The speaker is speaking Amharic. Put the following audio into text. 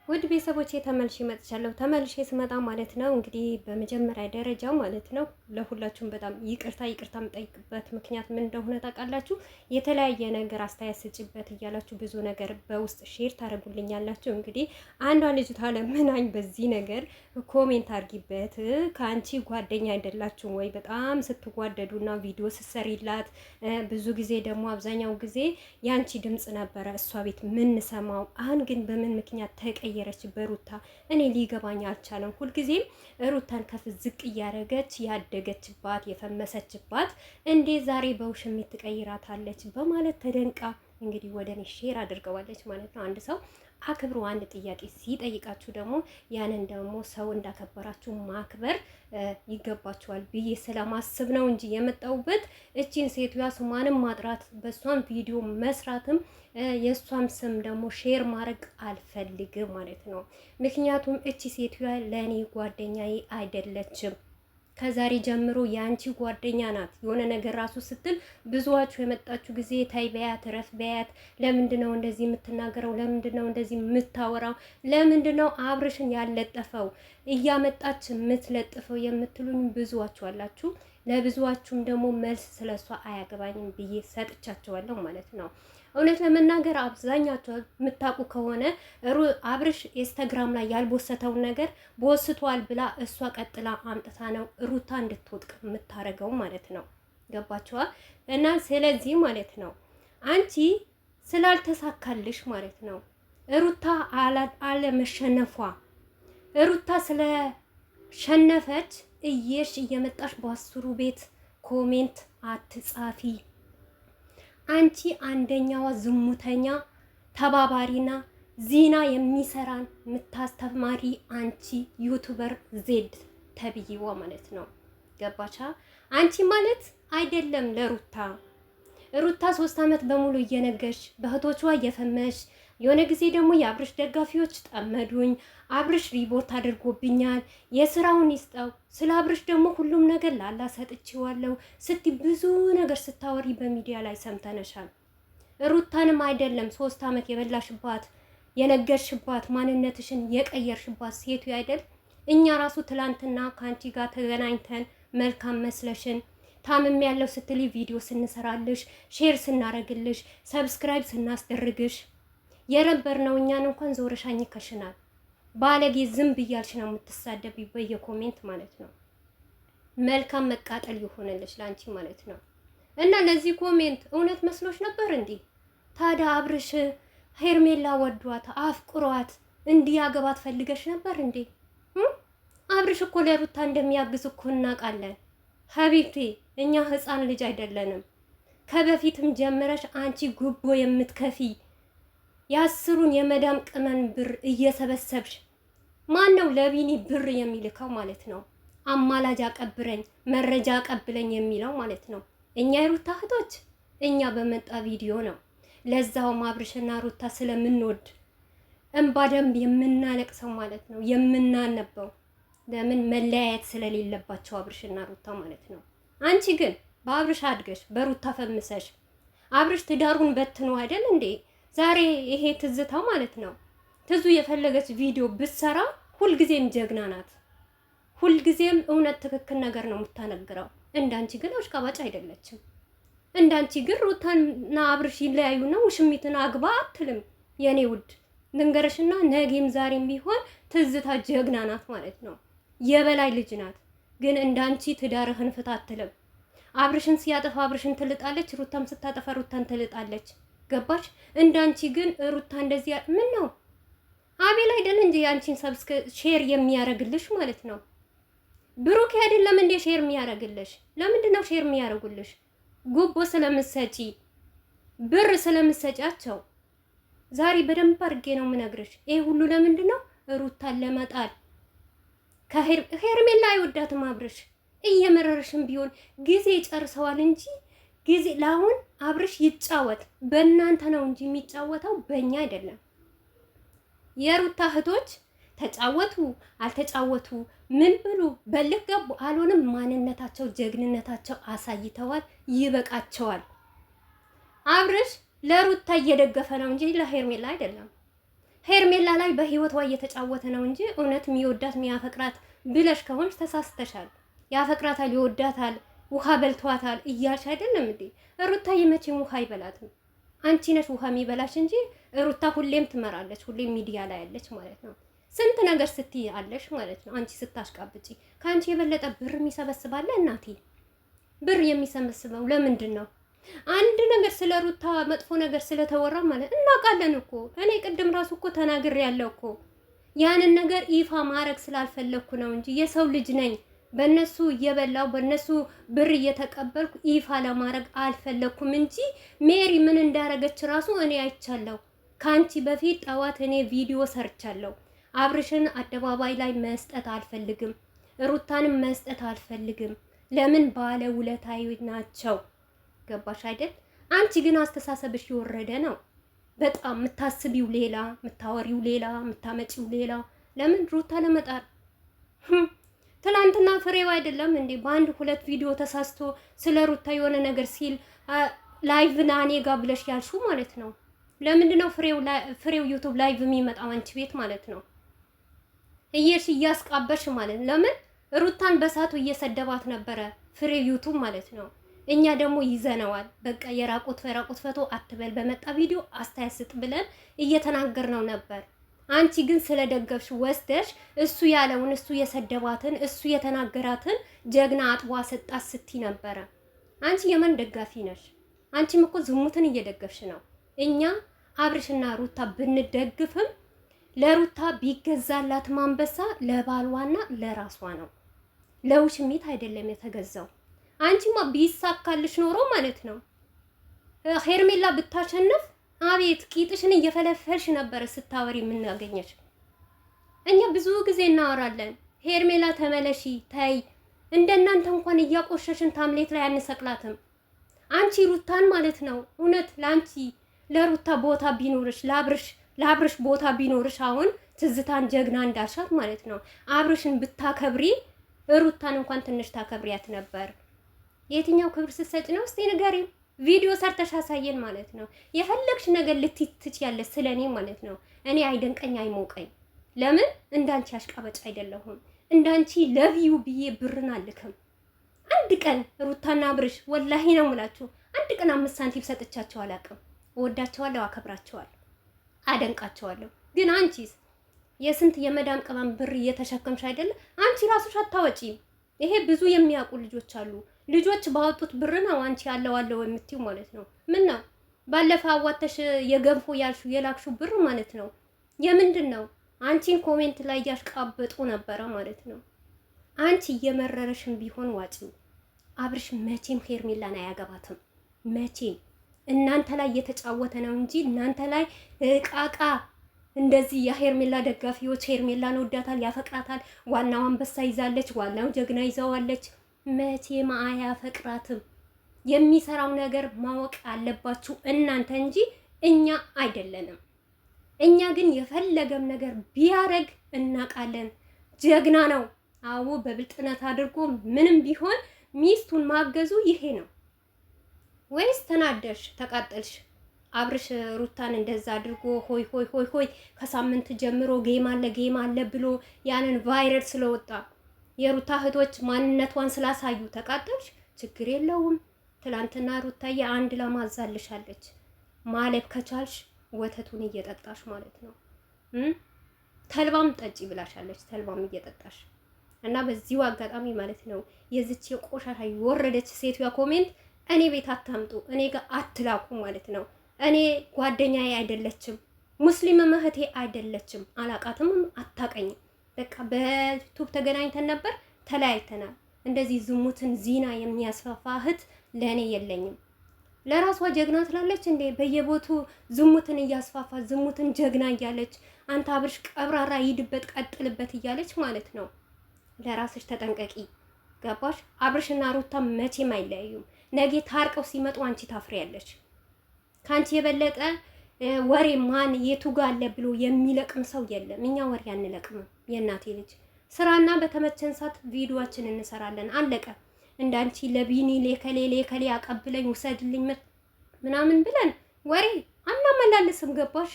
ውድ ቤተሰቦቼ ተመልሼ መጥቻለሁ። ተመልሼ ስመጣ ማለት ነው እንግዲህ በመጀመሪያ ደረጃ ማለት ነው ለሁላችሁም በጣም ይቅርታ የምጠይቅበት ምክንያት ምን እንደሆነ ታውቃላችሁ? የተለያየ ነገር አስተያየት ስጭበት እያላችሁ ብዙ ነገር በውስጥ ሼር ታደርጉልኛላችሁ። እንግዲህ አንዷ ልጅቷ ለምናኝ በዚህ ነገር ኮሜንት አድርጊበት፣ ከአንቺ ጓደኛ አይደላችሁም ወይ? በጣም ስትጓደዱና ቪዲዮ ስትሰሪላት ብዙ ጊዜ ደግሞ አብዛኛው ጊዜ ያንቺ ድምጽ ነበረ እሷ ቤት ምን ሰማው። አሁን ግን በምን ምክንያት ተቀየረች በሩታ? እኔ ሊገባኝ አልቻለም። ሁልጊዜም ሩታን ከፍ ዝቅ እያደረገች ያደገችባት የፈመሰችባት እንዴት ዛሬ በውሽሚት ትቀይራታለች በማለት ተደንቃ እንግዲህ ወደ እኔ ሼር አድርገዋለች ማለት ነው። አንድ ሰው አክብሮ አንድ ጥያቄ ሲጠይቃችሁ ደግሞ ያንን ደግሞ ሰው እንዳከበራችሁ ማክበር ይገባችኋል ብዬ ስለማስብ ነው እንጂ የመጣሁበት እቺን ሴትዮዋ ስሟንም ማጥራት በሷም ቪዲዮ መስራትም የሷም ስም ደግሞ ሼር ማድረግ አልፈልግም ማለት ነው። ምክንያቱም እቺ ሴትዮዋ ለኔ ጓደኛዬ አይደለችም። ከዛሬ ጀምሮ የአንቺ ጓደኛ ናት። የሆነ ነገር ራሱ ስትል ብዙዋችሁ የመጣችሁ ጊዜ ታይ በያት፣ ረፍ በያት፣ ለምንድነው እንደዚህ የምትናገረው? ለምንድነው እንደዚህ የምታወራው? ለምንድነው አብርሽን ያለጠፈው እያመጣች የምትለጥፈው የምትሉኝ ብዙዋችሁ አላችሁ። ለብዙዋችሁም ደግሞ መልስ ስለሷ አያገባኝም ብዬ ሰጥቻቸዋለሁ ማለት ነው። እውነት ለመናገር አብዛኛቸው የምታውቁ ከሆነ አብርሽ ኢንስታግራም ላይ ያልቦሰተውን ነገር ቦስቷል ብላ እሷ ቀጥላ አምጥታ ነው ሩታ እንድትወጥቅ የምታረገው ማለት ነው። ገባችኋ? እና ስለዚህ ማለት ነው አንቺ ስላልተሳካልሽ ማለት ነው ሩታ አለመሸነፏ ሩታ ስለሸነፈች እየመጣሽ በአስሩ ቤት ኮሜንት አትጻፊ። አንቺ አንደኛዋ ዝሙተኛ ተባባሪና ዚና የሚሰራን የምታስተማሪ አንቺ ዩቱበር ዜድ ተብዬዋ ማለት ነው። ገባቻ? አንቺ ማለት አይደለም ሩታ 3 አመት በሙሉ እየነገሽ በእህቶቿ እየፈመሽ የሆነ ጊዜ ደግሞ የአብርሽ ደጋፊዎች ጠመዱኝ፣ አብርሽ ሪፖርት አድርጎብኛል፣ የስራውን ይስጠው፣ ስለ አብርሽ ደግሞ ሁሉም ነገር ላላ ሰጥቼዋለሁ ስቲ ብዙ ነገር ስታወሪ በሚዲያ ላይ ሰምተነሻል። ሩታንም አይደለም 3 አመት የበላሽባት የነገርሽባት ማንነትሽን የቀየርሽባት ሴቱ አይደል? እኛ ራሱ ትላንትና ከአንቺ ጋር ተገናኝተን መልካም መስለሽን ታምም ያለው ስትሊ ቪዲዮ ስንሰራልሽ ሼር ስናረግልሽ ሰብስክራይብ ስናስደርግሽ የረበር ነው። እኛን እንኳን ዞረሻኝ ከሽናል። ባለጌ ዝም ብያልሽ ነው የምትሳደብ በየኮሜንት ማለት ነው። መልካም መቃጠል ይሆንልሽ ላንቺ ማለት ነው። እና ለዚህ ኮሜንት እውነት መስሎሽ ነበር እንዴ? ታዲያ አብርሽ ሄርሜላ ወዷት አፍቅሯት እንዲያገባት ፈልገሽ ነበር እንዴ? አብርሽ እኮ ለሩታ እንደሚያግዝ እኮ እናውቃለን ሀቢብቴ። እኛ ህፃን ልጅ አይደለንም። ከበፊትም ጀምረሽ አንቺ ጉቦ የምትከፊ የአስሩን የመዳም ቅመን ብር እየሰበሰብሽ ማን ነው ለቢኒ ብር የሚልከው ማለት ነው? አማላጅ አቀብረኝ መረጃ አቀብለኝ የሚለው ማለት ነው። እኛ የሩታ እህቶች እኛ በመጣ ቪዲዮ ነው። ለዛውም አብርሽና ሩታ ስለምንወድ እንባ ደንብ የምናለቅሰው ማለት ነው የምናነበው። ለምን መለያየት ስለሌለባቸው አብርሽና ሩታ ማለት ነው። አንቺ ግን በአብርሽ አድገሽ በሩታ ፈምሰሽ አብርሽ ትዳሩን በትኖ አይደል እንዴ? ዛሬ ይሄ ትዝታ ማለት ነው። ትዙ የፈለገች ቪዲዮ ብትሰራ ሁልጊዜም ጀግና ናት። ሁልጊዜም እውነት ትክክል ነገር ነው የምታነግረው። እንዳንቺ ግን አሽቃባጭ አይደለችም። እንዳንቺ ግን ሩታና አብርሽ ይለያዩና ውሽሚትን አግባ አትልም። የኔ ውድ ልንገርሽና ነገም ዛሬም ቢሆን ትዝታ ጀግና ናት ማለት ነው። የበላይ ልጅ ናት። ግን እንዳንቺ ትዳርህን ፍታ አትልም። አብርሽን ሲያጠፋ አብርሽን ትልጣለች፣ ሩታም ስታጠፋ ሩታን ትልጣለች። ገባች? እንዳንቺ ግን ሩታ እንደዚህ ምን ነው አቤል አይደል እንጂ ያንቺን ሼር የሚያረግልሽ ማለት ነው። ብሩክ አይደለም እንዴ ሼር የሚያረግልሽ? ለምንድን ነው ሼር የሚያረጉልሽ? ጉቦ ስለምትሰጪ ብር ስለምትሰጫቸው። ዛሬ በደንብ አድርጌ ነው የምነግርሽ። ይሄ ሁሉ ለምንድን ነው? ሩታን ለመጣል። ከሄርሜላ አይወዳትም አብርሽ። እየመረረሽም ቢሆን ጊዜ ጨርሰዋል እንጂ ጊዜ ለአሁን አብርሽ ይጫወት በእናንተ ነው እንጂ የሚጫወተው በእኛ አይደለም። የሩታ እህቶች ተጫወቱ አልተጫወቱ ምን ብሉ በልክ ገቡ አልሆንም፣ ማንነታቸው ጀግንነታቸው አሳይተዋል። ይበቃቸዋል። አብርሽ ለሩታ እየደገፈ ነው እንጂ ለሄርሜላ አይደለም። ሄርሜላ ላይ በህይወቷ እየተጫወተ ነው እንጂ እውነት የሚወዳት የሚያፈቅራት ብለሽ ከሆንሽ ተሳስተሻል። ያፈቅራታል፣ ይወዳታል፣ ውሃ በልቷታል እያልሽ አይደለም እንዴ? ሩታ የመቼም ውሃ አይበላትም። አንቺ ነሽ ውሃ የሚበላሽ እንጂ ሩታ ሁሌም ትመራለች፣ ሁሌም ሚዲያ ላይ ያለች ማለት ነው። ስንት ነገር ስትይ አለሽ ማለት ነው። አንቺ ስታሽቃብጪ ከአንቺ የበለጠ ብር የሚሰበስባለ እናቴ። ብር የሚሰበስበው ለምንድን ነው? አንድ ነገር ስለ ሩታ መጥፎ ነገር ስለተወራ ማለት እናውቃለን እኮ። እኔ ቅድም ራሱ እኮ ተናግሬያለሁ እኮ። ያንን ነገር ይፋ ማድረግ ስላልፈለኩ ነው እንጂ የሰው ልጅ ነኝ። በእነሱ እየበላው በእነሱ ብር እየተቀበልኩ ይፋ ለማድረግ አልፈለኩም እንጂ ሜሪ ምን እንዳረገች ራሱ እኔ አይቻለሁ። ከአንቺ በፊት ጠዋት እኔ ቪዲዮ ሰርቻለሁ። አብርሽን አደባባይ ላይ መስጠት አልፈልግም፣ ሩታንም መስጠት አልፈልግም። ለምን ባለ ውለታዊ ናቸው። ገባሽ አይደል? አንቺ ግን አስተሳሰብሽ የወረደ ነው። በጣም የምታስቢው ሌላ፣ የምታወሪው ሌላ፣ የምታመጪው ሌላ። ለምን ሩታ ለመጣር ትናንትና ፍሬው አይደለም እንዴ በአንድ ሁለት ቪዲዮ ተሳስቶ ስለ ሩታ የሆነ ነገር ሲል ላይቭ ና እኔ ጋ ብለሽ ያልሹ ማለት ነው። ለምንድነው ፍሬው ዩቲዩብ ላይቭ የሚመጣው አንቺ ቤት ማለት ነው? እያስቃበሽ ማለት ለምን ሩታን በሳቱ እየሰደባት ነበረ ፍሬው ዩቲዩብ ማለት ነው። እኛ ደግሞ ይዘነዋል። በቃ የራቁት ፈቶ አትበል፣ በመጣ ቪዲዮ አስተያየት ስጥ ብለን እየተናገርነው ነበር። አንቺ ግን ስለደገፍሽ ወስደሽ እሱ ያለውን እሱ የሰደባትን እሱ የተናገራትን ጀግና አጥቧ ሰጣት ስቲ ነበረ። አንቺ የማን ደጋፊ ነሽ? አንቺም እኮ ዝሙትን እየደገፍሽ ነው። እኛ አብርሽና ሩታ ብንደግፍም ለሩታ ቢገዛላት ማንበሳ ለባልዋና ለራሷ ነው፣ ለውሽሚት አይደለም የተገዛው። አንቺማ ቢሳካልሽ ኖሮ ማለት ነው ሄርሜላ ብታሸንፍ አቤት ቂጥሽን እየፈለፈልሽ ነበር ስታወሪ የምናገኘሽ። እኛ ብዙ ጊዜ እናወራለን፣ ሄርሜላ ተመለሺ ተይ፣ እንደናንተ እንኳን እያቆሸሽን ታምሌት ላይ አንሰቅላትም። አንቺ ሩታን ማለት ነው እውነት ለአንቺ ለሩታ ቦታ ቢኖርሽ ለአብርሽ ቦታ ቢኖርሽ አሁን ትዝታን ጀግና እንዳልሻት ማለት ነው አብርሽን ብታከብሪ ሩታን እንኳን ትንሽ ታከብሪያት ነበር። የትኛው ክብር ስትሰጪ ነው እስቲ ንገሪኝ። ቪዲዮ ሰርተሽ አሳየን ማለት ነው። የፈለግሽ ነገር ልትትች ያለ ስለኔ ማለት ነው። እኔ አይደንቀኝ አይሞቀኝ። ለምን እንዳንቺ አሽቃበጭ አይደለሁም። እንዳንቺ ለቪዩ ብዬ ብርን አልክም። አንድ ቀን ሩታና አብርሽ ወላሂ ነው የምላችሁ አንድ ቀን 5 ሳንቲም ሰጥቻቸው አላውቅም። እወዳቸዋለሁ፣ አከብራቸዋለሁ፣ አደንቃቸዋለሁ። ግን አንቺስ የስንት የመዳም ቅመም ብር እየተሸከምሽ አይደለ? አንቺ ራስሽ አታወጪም። ይሄ ብዙ የሚያውቁ ልጆች አሉ። ልጆች ባወጡት ብር ነው አንቺ ያለው የምትይው ማለት ነው። ምን ነው ባለፈው አዋተሽ የገንፎ ያልሹ የላክሹ ብር ማለት ነው የምንድን ነው? አንቺን ኮሜንት ላይ ያሽቃበጡ ነበረ ማለት ነው። አንቺ እየመረረሽም ቢሆን ዋጪ። አብርሽ መቼም ሄርሜላን አያገባትም። መቼም እናንተ ላይ እየተጫወተ ነው እንጂ እናንተ ላይ እቃቃ እንደዚህ የሄርሜላ ደጋፊዎች ሄርሜላን ወዳታል፣ ያፈቅራታል። ዋናው አንበሳ ይዛለች፣ ዋናው ጀግና ይዘዋለች። መቼም አያፈቅራትም። የሚሰራው ነገር ማወቅ አለባችሁ እናንተ እንጂ እኛ አይደለንም። እኛ ግን የፈለገም ነገር ቢያረግ እናቃለን። ጀግና ነው። አዎ በብልጥነት አድርጎ ምንም ቢሆን ሚስቱን ማገዙ ይሄ ነው። ወይስ ተናደሽ ተቃጠልሽ? አብርሽ ሩታን እንደዛ አድርጎ ሆይ ሆይ ሆይ ሆይ ከሳምንት ጀምሮ ጌም አለ ብሎ ያንን ቫይረል ስለወጣ የሩታ እህቶች ማንነቷን ስላሳዩ ተቃጠልሽ? ችግር የለውም። ትላንትና ሩታዬ አንድ ለማዛልሻለች። ማለብ ከቻልሽ ወተቱን እየጠጣሽ ማለት ነው። ተልባም ጠጪ ብላሻለች። ተልባም እየጠጣሽ እና በዚሁ አጋጣሚ ማለት ነው የዚች የቆሻሻ የወረደች ሴትዋ ኮሜንት እኔ ቤት አታምጡ፣ እኔ ጋር አትላኩ ማለት ነው። እኔ ጓደኛዬ አይደለችም፣ ሙስሊም እህቴ አይደለችም፣ አላቃትም፣ አታቀኝም። በቃ በዩቲዩብ ተገናኝተን ነበር፣ ተለያይተናል። እንደዚህ ዝሙትን ዚና የሚያስፋፋ እህት ለእኔ የለኝም። ለራሷ ጀግና ትላለች እንዴ በየቦቱ ዝሙትን እያስፋፋ ዝሙትን ጀግና እያለች አንተ አብርሽ ቀብራራ ይድበት ቀጥልበት እያለች ማለት ነው። ለራስሽ ተጠንቀቂ። ገባሽ? አብርሽና ሩታ መቼም አይለያዩም። ነገ ታርቀው ሲመጡ አንቺ ታፍሪያለሽ። ካንቺ የበለጠ ወሬ ማን የቱ ጋር አለ ብሎ የሚለቅም ሰው የለም። እኛ ወሬ አንለቅም። የእናቴ ልጅ ስራና በተመቸን ሰዓት ቪዲዮአችን እንሰራለን። አለቀ። እንዳንቺ ለቢኒ ለከሌ አቀብለኝ ውሰድልኝ ምናምን ብለን ወሬ አናመላልስም። ገባሽ?